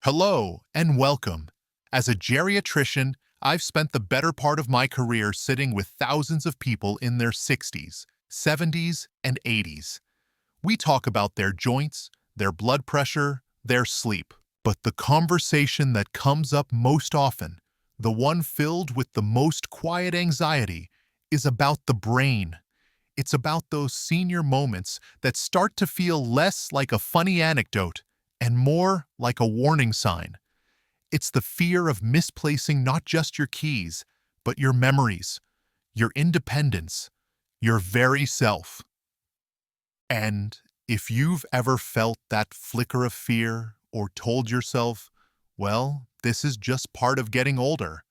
Hello and welcome. As a geriatrician, I've spent the better part of my career sitting with thousands of people in their 60s, 70s, and 80s. We talk about their joints, their blood pressure, their sleep. But the conversation that comes up most often, the one filled with the most quiet anxiety, is about the brain. It's about those senior moments that start to feel less like a funny anecdote and more like a warning sign. It's the fear of misplacing not just your keys, but your memories, your independence, your very self. And if you've ever felt that flicker of fear or told yourself, well, this is just part of getting older,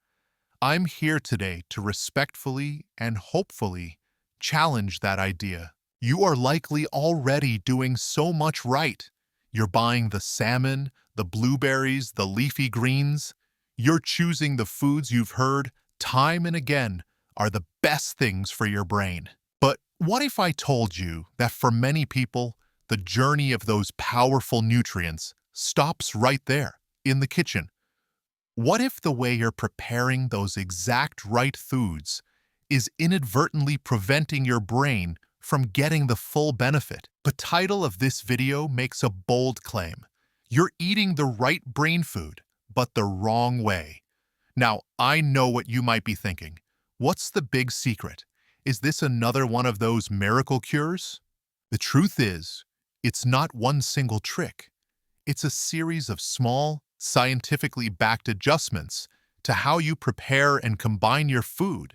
I'm here today to respectfully and hopefully challenge that idea. You are likely already doing so much right. You're buying the salmon, the blueberries, the leafy greens. You're choosing the foods you've heard time and again are the best things for your brain. But what if I told you that for many people, the journey of those powerful nutrients stops right there, in the kitchen? What if the way you're preparing those exact right foods is inadvertently preventing your brain from getting the full benefit? The title of this video makes a bold claim. You're eating the right brain food, but the wrong way. Now, I know what you might be thinking. What's the big secret? Is this another one of those miracle cures? The truth is, it's not one single trick. It's a series of small, scientifically backed adjustments to how you prepare and combine your food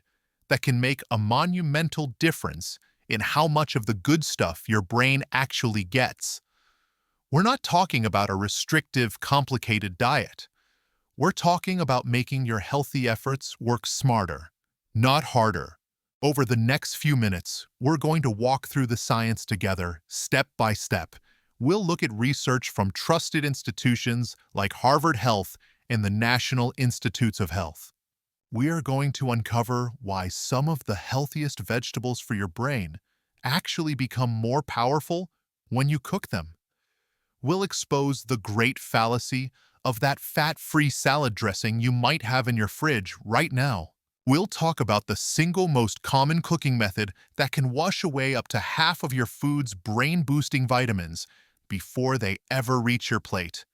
that can make a monumental difference in how much of the good stuff your brain actually gets. We're not talking about a restrictive, complicated diet. We're talking about making your healthy efforts work smarter, not harder. Over the next few minutes, we're going to walk through the science together, step by step. We'll look at research from trusted institutions like Harvard Health and the National Institutes of Health. We are going to uncover why some of the healthiest vegetables for your brain actually become more powerful when you cook them. We'll expose the great fallacy of that fat-free salad dressing you might have in your fridge right now. We'll talk about the single most common cooking method that can wash away up to half of your food's brain-boosting vitamins before they ever reach your plate.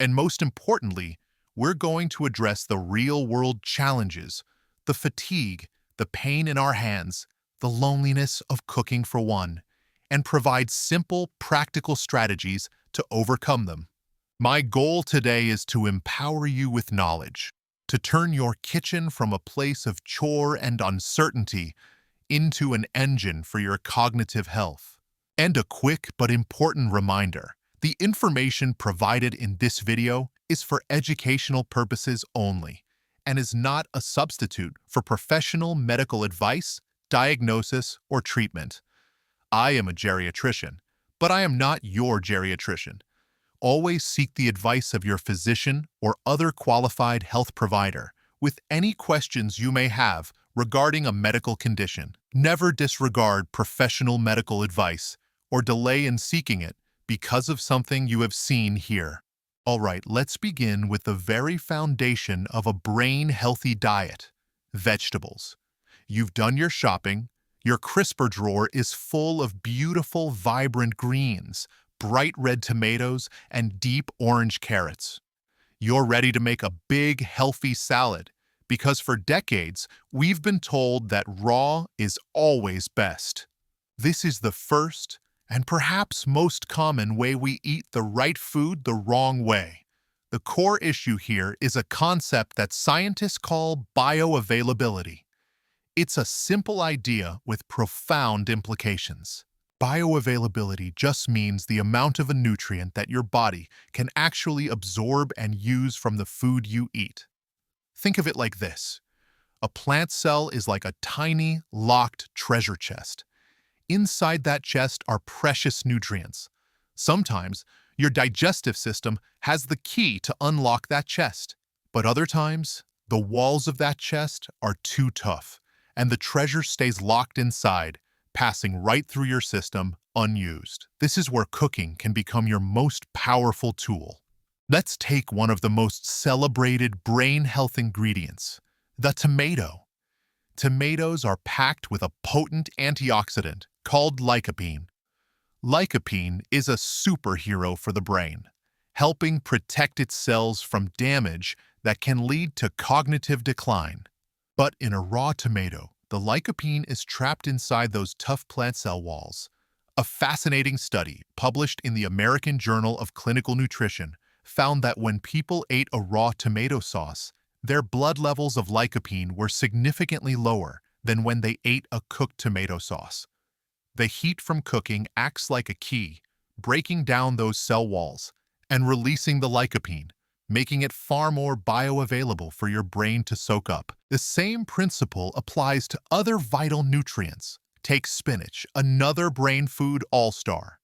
And most importantly, we're going to address the real-world challenges, the fatigue, the pain in our hands, the loneliness of cooking for one, and provide simple, practical strategies to overcome them. My goal today is to empower you with knowledge, to turn your kitchen from a place of chore and uncertainty into an engine for your cognitive health. And a quick but important reminder, the information provided in this video is for educational purposes only and is not a substitute for professional medical advice, diagnosis, or treatment. I am a geriatrician, but I am not your geriatrician. Always seek the advice of your physician or other qualified health provider with any questions you may have regarding a medical condition. Never disregard professional medical advice or delay in seeking it because of something you have seen here. All right, let's begin with the very foundation of a brain-healthy diet: vegetables. You've done your shopping. Your crisper drawer is full of beautiful, vibrant greens, bright red tomatoes, and deep orange carrots. You're ready to make a big, healthy salad because for decades, we've been told that raw is always best. This is the first and perhaps most common way we eat the right food the wrong way. The core issue here is a concept that scientists call bioavailability. It's a simple idea with profound implications. Bioavailability just means the amount of a nutrient that your body can actually absorb and use from the food you eat. Think of it like this. A plant cell is like a tiny, locked treasure chest. Inside that chest are precious nutrients. Sometimes, your digestive system has the key to unlock that chest. But other times, the walls of that chest are too tough, and the treasure stays locked inside, passing right through your system unused. This is where cooking can become your most powerful tool. Let's take one of the most celebrated brain health ingredients, the tomato. Tomatoes are packed with a potent antioxidant called lycopene. Lycopene is a superhero for the brain, helping protect its cells from damage that can lead to cognitive decline. But in a raw tomato, the lycopene is trapped inside those tough plant cell walls. A fascinating study published in the American Journal of Clinical Nutrition found that when people ate a raw tomato sauce, their blood levels of lycopene were significantly lower than when they ate a cooked tomato sauce. The heat from cooking acts like a key, breaking down those cell walls and releasing the lycopene, making it far more bioavailable for your brain to soak up. The same principle applies to other vital nutrients. Take spinach, another brain food all-star.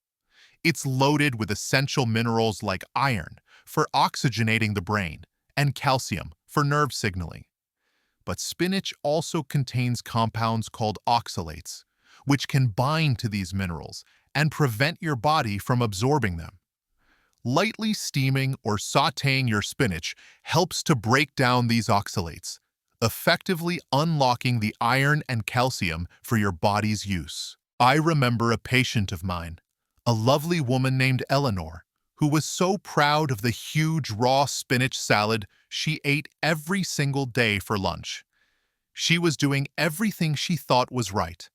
It's loaded with essential minerals like iron for oxygenating the brain and calcium for nerve signaling. But spinach also contains compounds called oxalates, which can bind to these minerals and prevent your body from absorbing them. Lightly steaming or sautéing your spinach helps to break down these oxalates, effectively unlocking the iron and calcium for your body's use. I remember a patient of mine, a lovely woman named Eleanor, who was so proud of the huge raw spinach salad she ate every single day for lunch. She was doing everything she thought was right.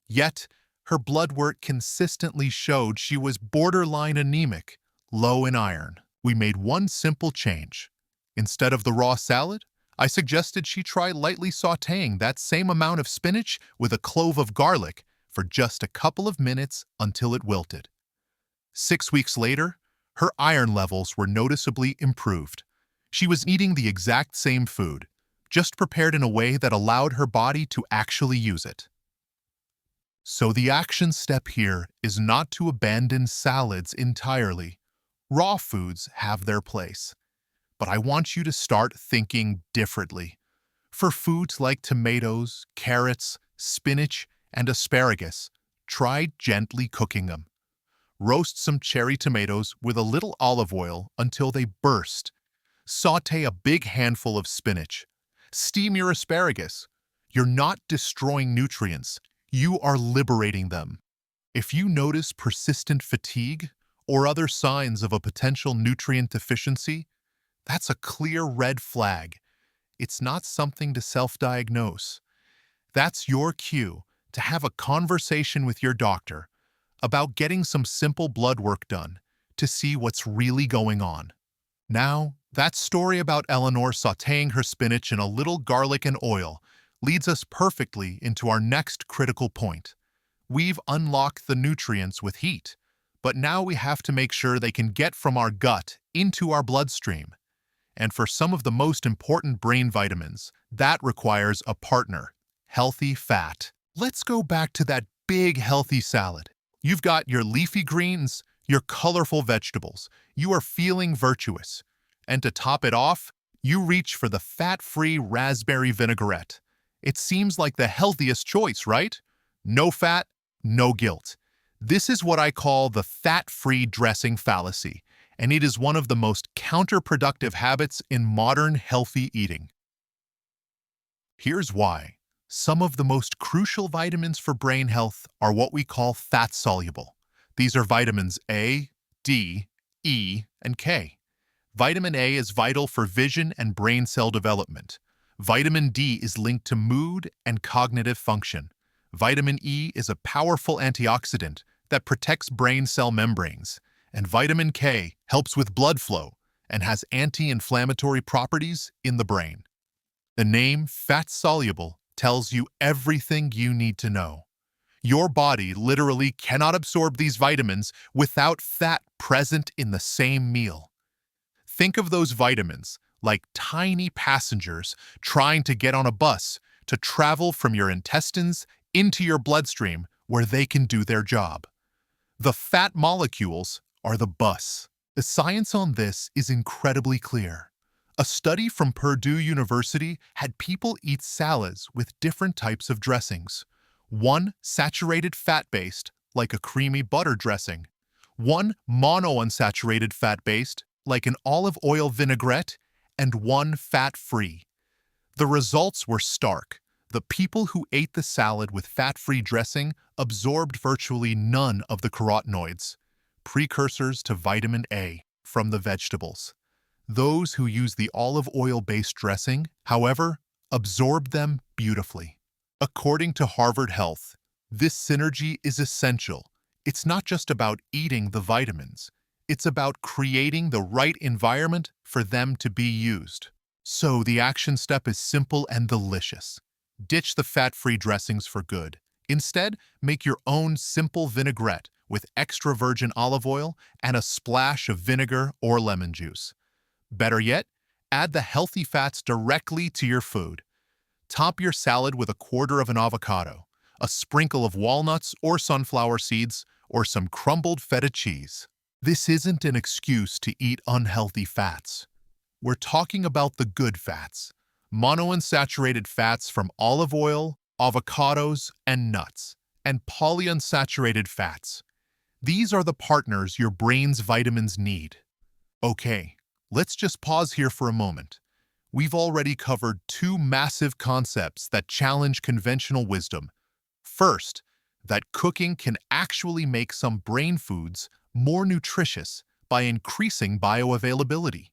Yet, her blood work consistently showed she was borderline anemic, low in iron. We made one simple change. Instead of the raw salad, I suggested she try lightly sautéing that same amount of spinach with a clove of garlic for just a couple of minutes until it wilted. 6 weeks later, her iron levels were noticeably improved. She was eating the exact same food, just prepared in a way that allowed her body to actually use it. So the action step here is not to abandon salads entirely. Raw foods have their place. But I want you to start thinking differently. For foods like tomatoes, carrots, spinach, and asparagus, try gently cooking them. Roast some cherry tomatoes with a little olive oil until they burst. Sauté a big handful of spinach. Steam your asparagus. You're not destroying nutrients. You are liberating them. If you notice persistent fatigue or other signs of a potential nutrient deficiency, that's a clear red flag. It's not something to self-diagnose. That's your cue to have a conversation with your doctor about getting some simple blood work done to see what's really going on. Now, that story about Eleanor sautéing her spinach in a little garlic and oil leads us perfectly into our next critical point. We've unlocked the nutrients with heat, but now we have to make sure they can get from our gut into our bloodstream. And for some of the most important brain vitamins, that requires a partner, healthy fat. Let's go back to that big healthy salad. You've got your leafy greens, your colorful vegetables. You are feeling virtuous. And to top it off, you reach for the fat-free raspberry vinaigrette. It seems like the healthiest choice, right? No fat, no guilt. This is what I call the fat-free dressing fallacy, and it is one of the most counterproductive habits in modern healthy eating. Here's why. Some of the most crucial vitamins for brain health are what we call fat-soluble. These are vitamins A, D, E, and K. Vitamin A is vital for vision and brain cell development. Vitamin D is linked to mood and cognitive function. Vitamin E is a powerful antioxidant that protects brain cell membranes. And vitamin K helps with blood flow and has anti-inflammatory properties in the brain. The name fat-soluble tells you everything you need to know. Your body literally cannot absorb these vitamins without fat present in the same meal. Think of those vitamins like tiny passengers trying to get on a bus to travel from your intestines into your bloodstream where they can do their job. The fat molecules are the bus. The science on this is incredibly clear. A study from Purdue University had people eat salads with different types of dressings. One saturated fat-based, like a creamy butter dressing. One monounsaturated fat-based, like an olive oil vinaigrette, and one fat-free. The results were stark. The people who ate the salad with fat-free dressing absorbed virtually none of the carotenoids, precursors to vitamin A, from the vegetables. Those who used the olive oil-based dressing, however, absorbed them beautifully. According to Harvard Health, this synergy is essential. It's not just about eating the vitamins. It's about creating the right environment for them to be used. So the action step is simple and delicious. Ditch the fat-free dressings for good. Instead, make your own simple vinaigrette with extra virgin olive oil and a splash of vinegar or lemon juice. Better yet, add the healthy fats directly to your food. Top your salad with a quarter of an avocado, a sprinkle of walnuts or sunflower seeds, or some crumbled feta cheese. This isn't an excuse to eat unhealthy fats. We're talking about the good fats, monounsaturated fats from olive oil, avocados, and nuts, and polyunsaturated fats. These are the partners your brain's vitamins need. Okay, let's just pause here for a moment. We've already covered two massive concepts that challenge conventional wisdom. First, that cooking can actually make some brain foods more nutritious by increasing bioavailability.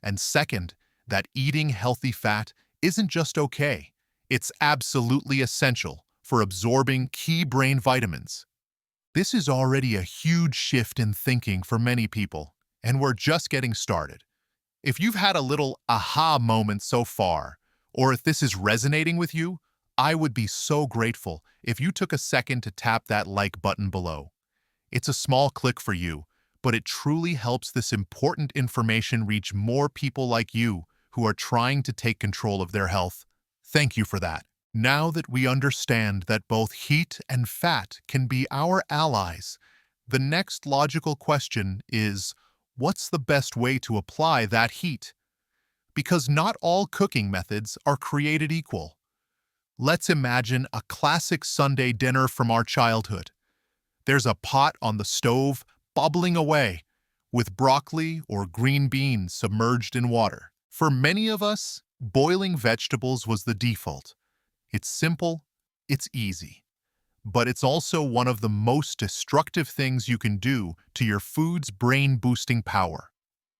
And second, that eating healthy fat isn't just okay, it's absolutely essential for absorbing key brain vitamins. This is already a huge shift in thinking for many people, and we're just getting started. If you've had a little aha moment so far, or if this is resonating with you, I would be so grateful if you took a second to tap that like button below. It's a small click for you, but it truly helps this important information reach more people like you who are trying to take control of their health. Thank you for that. Now that we understand that both heat and fat can be our allies, the next logical question is, what's the best way to apply that heat? Because not all cooking methods are created equal. Let's imagine a classic Sunday dinner from our childhood. There's a pot on the stove bubbling away, with broccoli or green beans submerged in water. For many of us, boiling vegetables was the default. It's simple, it's easy, but it's also one of the most destructive things you can do to your food's brain-boosting power.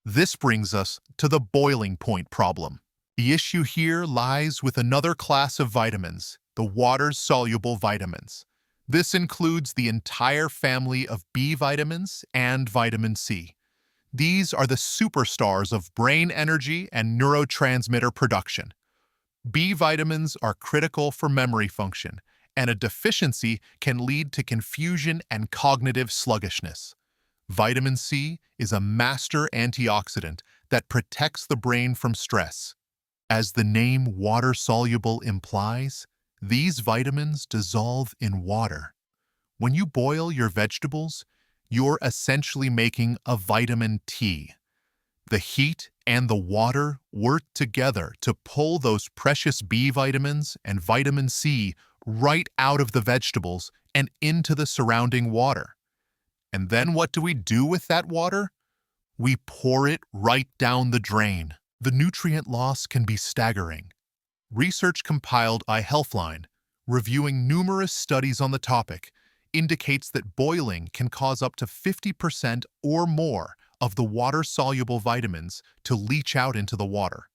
This brings us to the boiling point problem. The issue here lies with another class of vitamins, the water-soluble vitamins. This includes the entire family of B vitamins and vitamin C. These are the superstars of brain energy and neurotransmitter production. B vitamins are critical for memory function, and a deficiency can lead to confusion and cognitive sluggishness. Vitamin C is a master antioxidant that protects the brain from stress. As the name water-soluble implies, these vitamins dissolve in water. When you boil your vegetables, you're essentially making a vitamin T. The heat and the water work together to pull those precious B vitamins and vitamin C right out of the vegetables and into the surrounding water. And then what do we do with that water? We pour it right down the drain. The nutrient loss can be staggering. Research compiled by Healthline, reviewing numerous studies on the topic, indicates that boiling can cause up to 50% or more of the water-soluble vitamins to leach out into the water.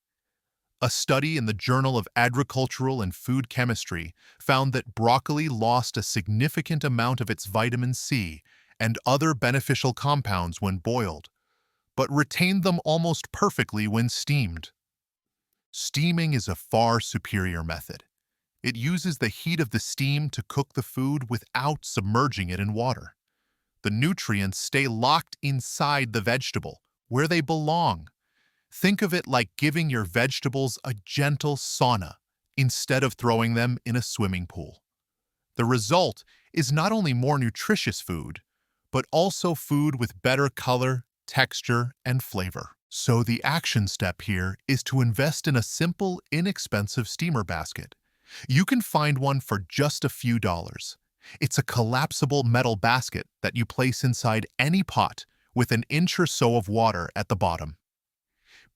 A study in the Journal of Agricultural and Food Chemistry found that broccoli lost a significant amount of its vitamin C and other beneficial compounds when boiled, but retained them almost perfectly when steamed. Steaming is a far superior method. It uses the heat of the steam to cook the food without submerging it in water. The nutrients stay locked inside the vegetable, where they belong. Think of it like giving your vegetables a gentle sauna instead of throwing them in a swimming pool. The result is not only more nutritious food, but also food with better color, texture, and flavor. So the action step here is to invest in a simple, inexpensive steamer basket. You can find one for just a few dollars. It's a collapsible metal basket that you place inside any pot with an inch or so of water at the bottom.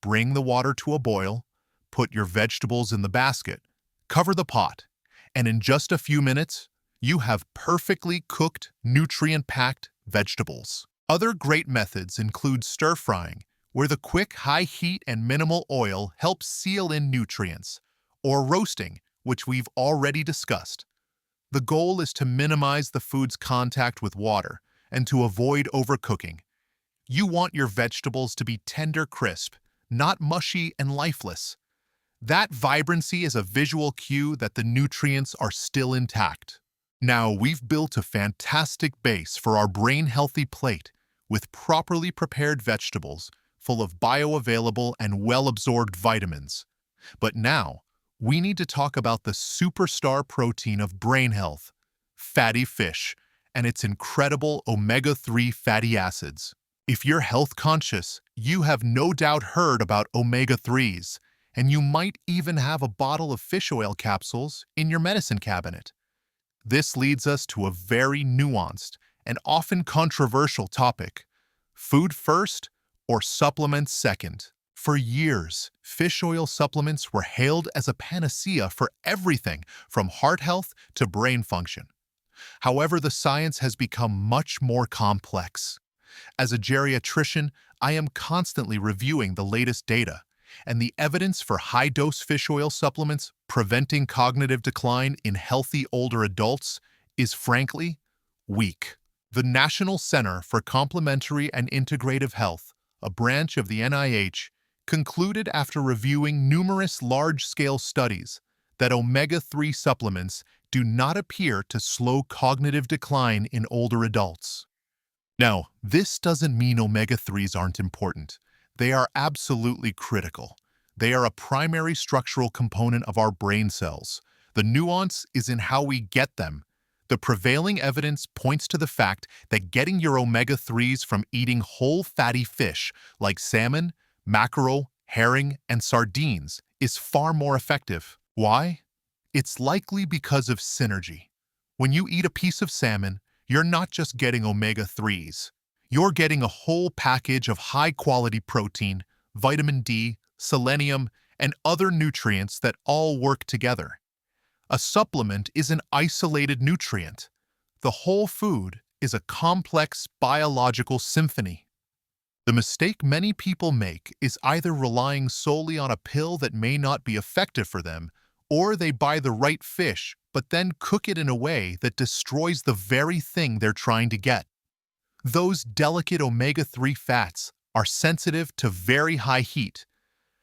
Bring the water to a boil, put your vegetables in the basket, cover the pot, and in just a few minutes, you have perfectly cooked, nutrient-packed vegetables. Other great methods include stir-frying, where the quick high heat and minimal oil helps seal in nutrients, or roasting, which we've already discussed. The goal is to minimize the food's contact with water and to avoid overcooking. You want your vegetables to be tender crisp, not mushy and lifeless. That vibrancy is a visual cue that the nutrients are still intact. Now, we've built a fantastic base for our brain-healthy plate with properly prepared vegetables full of bioavailable and well-absorbed vitamins. But now, we need to talk about the superstar protein of brain health, fatty fish, and its incredible omega-3 fatty acids. If you're health conscious, you have no doubt heard about omega-3s, and you might even have a bottle of fish oil capsules in your medicine cabinet. This leads us to a very nuanced and often controversial topic: food first or supplements second? For years, fish oil supplements were hailed as a panacea for everything from heart health to brain function. However, the science has become much more complex. As a geriatrician, I am constantly reviewing the latest data, and the evidence for high-dose fish oil supplements preventing cognitive decline in healthy older adults is frankly weak. The National Center for Complementary and Integrative Health, a branch of the NIH, concluded after reviewing numerous large-scale studies that omega-3 supplements do not appear to slow cognitive decline in older adults. Now, this doesn't mean omega-3s aren't important. They are absolutely critical. They are a primary structural component of our brain cells. The nuance is in how we get them. The prevailing evidence points to the fact that getting your omega-3s from eating whole fatty fish like salmon, mackerel, herring, and sardines is far more effective. Why? It's likely because of synergy. When you eat a piece of salmon, you're not just getting omega-3s. You're getting a whole package of high-quality protein, vitamin D, selenium, and other nutrients that all work together. A supplement is an isolated nutrient. The whole food is a complex biological symphony. The mistake many people make is either relying solely on a pill that may not be effective for them, or they buy the right fish but then cook it in a way that destroys the very thing they're trying to get. Those delicate omega-3 fats are sensitive to very high heat.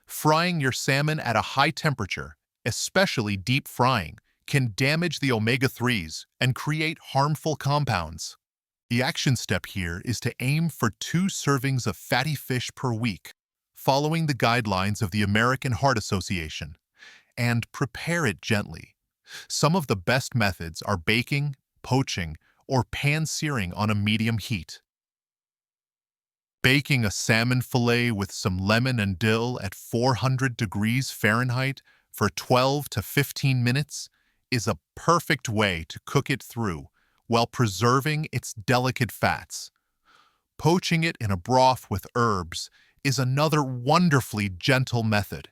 Frying your salmon at a high temperature, especially deep frying, can damage the omega-3s and create harmful compounds. The action step here is to aim for 2 servings of fatty fish per week, following the guidelines of the American Heart Association, and prepare it gently. Some of the best methods are baking, poaching, or pan-searing on a medium heat. Baking a salmon fillet with some lemon and dill at 400 degrees Fahrenheit for 12 to 15 minutes is a perfect way to cook it through while preserving its delicate fats. Poaching it in a broth with herbs is another wonderfully gentle method.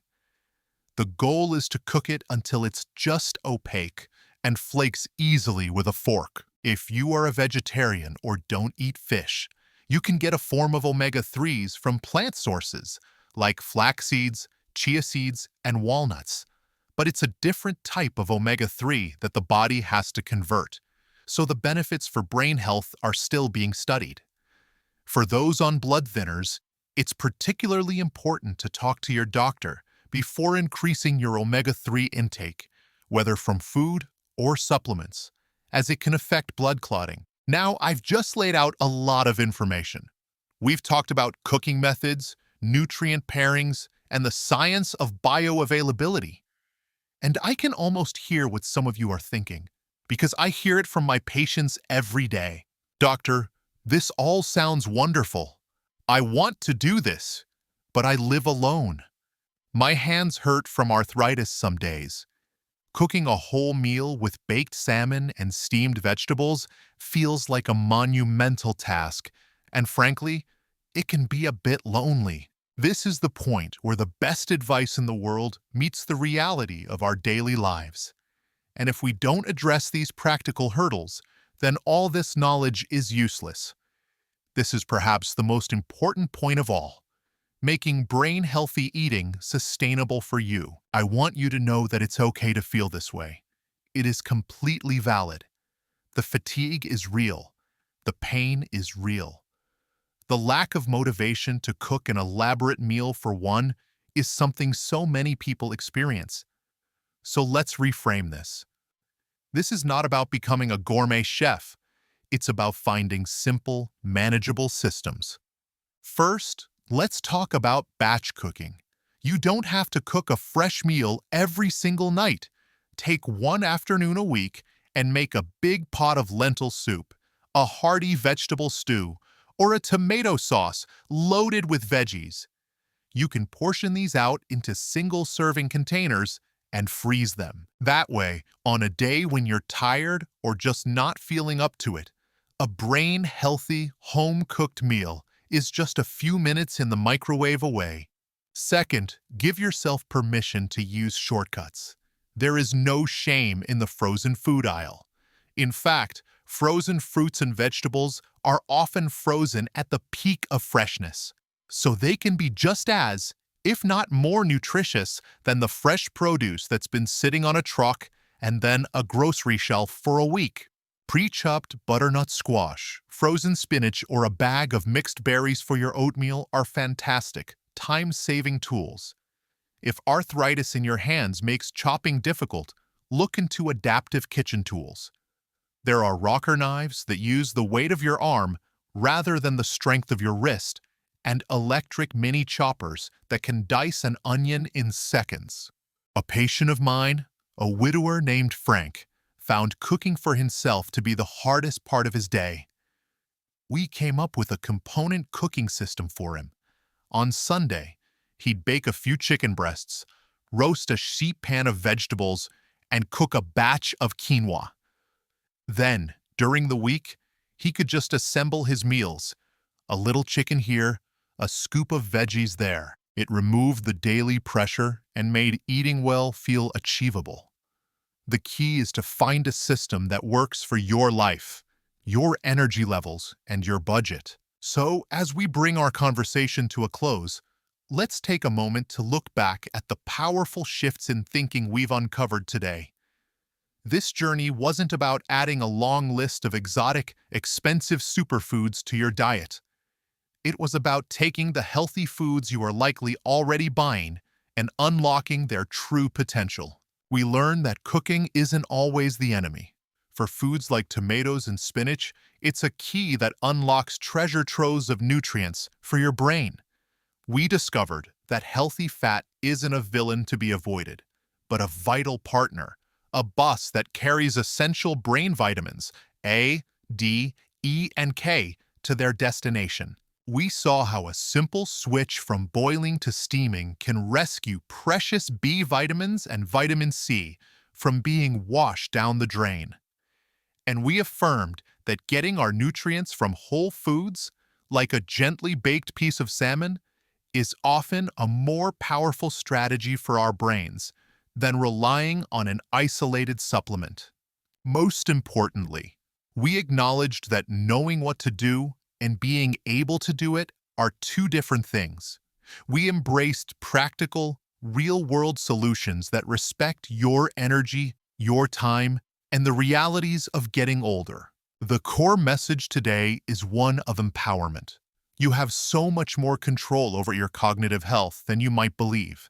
The goal is to cook it until it's just opaque and flakes easily with a fork. If you are a vegetarian or don't eat fish, you can get a form of omega-3s from plant sources like flax seeds, chia seeds, and walnuts. But it's a different type of omega-3 that the body has to convert, so the benefits for brain health are still being studied. For those on blood thinners, it's particularly important to talk to your doctor before increasing your omega-3 intake, whether from food or supplements, as it can affect blood clotting. Now, I've just laid out a lot of information. We've talked about cooking methods, nutrient pairings, and the science of bioavailability. And I can almost hear what some of you are thinking, because I hear it from my patients every day. Doctor, this all sounds wonderful. I want to do this, but I live alone. My hands hurt from arthritis some days. Cooking a whole meal with baked salmon and steamed vegetables feels like a monumental task, and frankly, it can be a bit lonely. This is the point where the best advice in the world meets the reality of our daily lives. And if we don't address these practical hurdles, then all this knowledge is useless. This is perhaps the most important point of all, making brain-healthy eating sustainable for you. I want you to know that it's okay to feel this way. It is completely valid. The fatigue is real. The pain is real. The lack of motivation to cook an elaborate meal for one is something so many people experience. So let's reframe this. This is not about becoming a gourmet chef. It's about finding simple, manageable systems. First, let's talk about batch cooking. You don't have to cook a fresh meal every single night. Take one afternoon a week and make a big pot of lentil soup, a hearty vegetable stew, or a tomato sauce loaded with veggies. You can portion these out into single-serving containers and freeze them. That way, on a day when you're tired or just not feeling up to it, a brain-healthy, home-cooked meal is just a few minutes in the microwave away. Second, give yourself permission to use shortcuts. There is no shame in the frozen food aisle. In fact, frozen fruits and vegetables are often frozen at the peak of freshness, so they can be just as, if not more nutritious than the fresh produce that's been sitting on a truck and then a grocery shelf for a week. Pre-chopped butternut squash, frozen spinach, or a bag of mixed berries for your oatmeal are fantastic, time-saving tools. If arthritis in your hands makes chopping difficult, look into adaptive kitchen tools. There are rocker knives that use the weight of your arm rather than the strength of your wrist, and electric mini choppers that can dice an onion in seconds. A patient of mine, a widower named Frank, found cooking for himself to be the hardest part of his day. We came up with a component cooking system for him. On Sunday, he'd bake a few chicken breasts, roast a sheet pan of vegetables, and cook a batch of quinoa. Then, during the week, he could just assemble his meals, a little chicken here, a scoop of veggies there. It removed the daily pressure and made eating well feel achievable. The key is to find a system that works for your life, your energy levels, and your budget. So, as we bring our conversation to a close, let's take a moment to look back at the powerful shifts in thinking we've uncovered today. This journey wasn't about adding a long list of exotic, expensive superfoods to your diet. It was about taking the healthy foods you are likely already buying and unlocking their true potential. We learned that cooking isn't always the enemy. For foods like tomatoes and spinach, it's a key that unlocks treasure troves of nutrients for your brain. We discovered that healthy fat isn't a villain to be avoided, but a vital partner, a bus that carries essential brain vitamins A, D, E, and K to their destination. We saw how a simple switch from boiling to steaming can rescue precious B vitamins and vitamin C from being washed down the drain. And we affirmed that getting our nutrients from whole foods, like a gently baked piece of salmon, is often a more powerful strategy for our brains than relying on an isolated supplement. Most importantly, we acknowledged that knowing what to do and being able to do it are two different things. We embraced practical, real-world solutions that respect your energy, your time, and the realities of getting older. The core message today is one of empowerment. You have so much more control over your cognitive health than you might believe.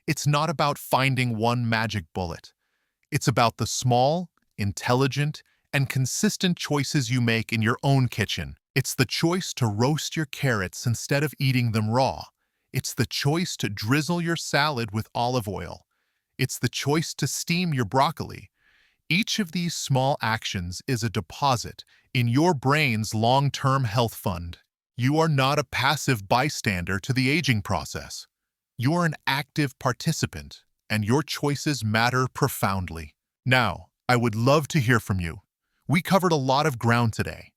It's not about finding one magic bullet. It's about the small, intelligent, and consistent choices you make in your own kitchen. It's the choice to roast your carrots instead of eating them raw. It's the choice to drizzle your salad with olive oil. It's the choice to steam your broccoli. Each of these small actions is a deposit in your brain's long-term health fund. You are not a passive bystander to the aging process. You're an active participant, and your choices matter profoundly. Now, I would love to hear from you. We covered a lot of ground today.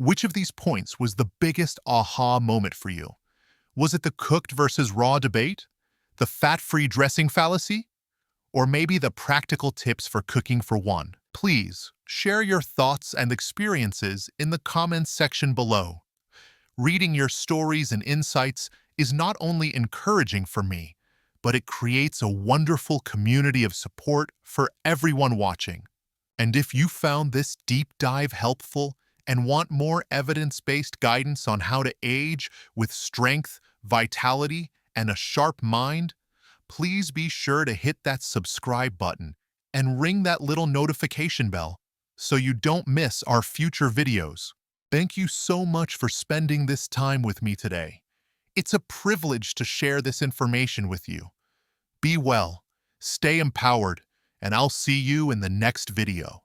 Which of these points was the biggest aha moment for you? Was it the cooked versus raw debate? The fat-free dressing fallacy? Or maybe the practical tips for cooking for one? Please share your thoughts and experiences in the comments section below. Reading your stories and insights is not only encouraging for me, but it creates a wonderful community of support for everyone watching. And if you found this deep dive helpful and want more evidence-based guidance on how to age with strength, vitality, and a sharp mind, please be sure to hit that subscribe button and ring that little notification bell so you don't miss our future videos. Thank you so much for spending this time with me today. It's a privilege to share this information with you. Be well, stay empowered, and I'll see you in the next video.